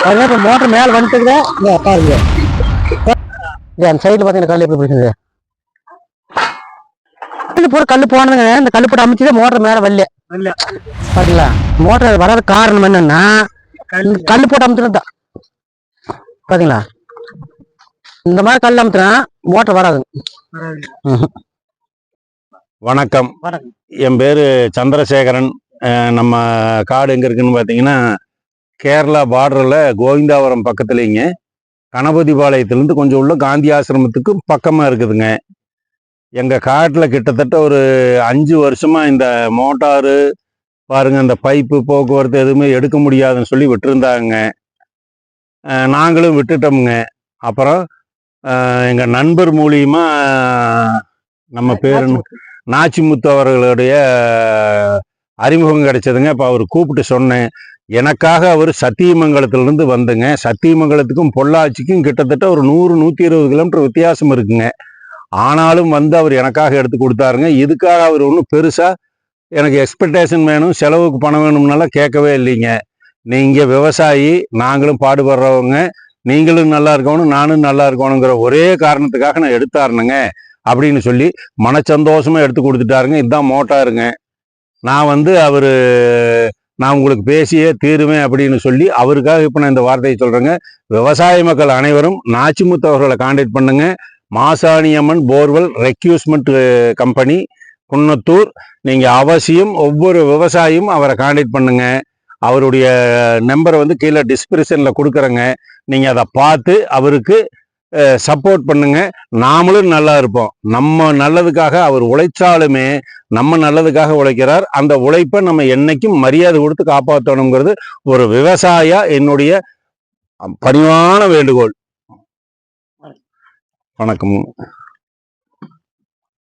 பாருங்க இப்போ மோட்டர் மேலே வந்துட்டுக்குதா பாருங்க. அந்த சைடில் பார்த்தீங்கன்னா கல் எப்படி பிடிக்குது பூரா கல் போனதுங்க. இந்த கல் போட்டு அமைச்சுதான் மோட்டர் மேலே வரல பாத்தீங்களா. மோட்டர் வராத காரணம் என்னன்னா கல் போட்டு அமுத்துறது தான் பாத்தீங்களா. இந்த மாதிரி கல் அமுத்துனா மோட்டர் வராது. வணக்கம், என் பேரு சந்திரசேகரன். நம்ம காடு எங்க இருக்குன்னு பாத்தீங்கன்னா கேரளா பார்டர்ல கோவிந்தாவரம் பக்கத்துலங்க, கணபதிபாளையத்திலிருந்து கொஞ்சம் உள்ள காந்தி ஆசிரமத்துக்கு பக்கமா இருக்குதுங்க. எங்க காட்டுல கிட்டத்தட்ட ஒரு 5 வருஷமா இந்த மோட்டாரு பாருங்க, இந்த பைப்பு போக்குவரத்து எதுவுமே எடுக்க முடியாதுன்னு சொல்லி விட்டுருந்தாங்க. நாங்களும் விட்டுட்டோமுங்க. அப்புறம் எங்க நண்பர் மூலியமா நம்ம பேரு நாச்சிமுத்து அவர்களுடைய அறிமுகம் கிடைச்சதுங்க. இப்போ அவர் கூப்பிட்டு சொன்னேன். எனக்காக அவர் சத்தியமங்கலத்திலிருந்து வந்துங்க. சத்தியமங்கலத்துக்கும் பொள்ளாச்சிக்கும் கிட்டத்தட்ட ஒரு 100-120 கிலோமீட்டர் வித்தியாசம் இருக்குங்க. ஆனாலும் வந்து அவர் எனக்காக எடுத்து கொடுத்தாருங்க. இதுக்காக அவர் ஒன்றும் பெருசா எனக்கு எக்ஸ்பெக்டேஷன் வேணும், செலவுக்கு பணம் வேணும்னாலாம் கேட்கவே இல்லைங்க. நீங்க விவசாயி, நாங்களும் பாடுபடுறவங்க, நீங்களும் நல்லா இருக்கணும், நானும் நல்லா இருக்கணுங்கிற ஒரே காரணத்துக்காக நான் எடுத்தாருனுங்க அப்படின்னு சொல்லி மனச்சந்தோஷமா எடுத்து கொடுத்துட்டாருங்க. இதுதான் மோட்டாருங்க. நான் வந்து நான் உங்களுக்கு பேசியே தீருவேன் அப்படின்னு சொல்லி அவருக்காக இப்போ நான் இந்த வார்த்தையை சொல்றேங்க. விவசாய மக்கள் அனைவரும் நாச்சிமுத்து அவர்களை கான்டாக்ட் பண்ணுங்க. Masaniamman borewell requirement company, Kunnathur. நீங்க அவசியம் ஒவ்வொரு விவசாயியும் அவரை கான்டாக்ட் பண்ணுங்க. அவருடைய நம்பரை வந்து கீழே டிஸ்கிரிப்ஷன்ல கொடுக்குறேங்க. நீங்க அதை பார்த்து அவருக்கு சப்போர்ட் பண்ணுங்க. நாமளும் நல்லா இருப்போம். நம்ம நல்லதுக்காக அவர் உழைச்சாலுமே நம்ம நல்லதுக்காக உழைக்கிறார். அந்த உழைப்பை நம்ம என்னைக்கும் மரியாதை கொடுத்து காப்பாற்றணுங்கிறது ஒரு விவசாயியா என்னுடைய பணிவான வேண்டுகோள். வணக்கம்.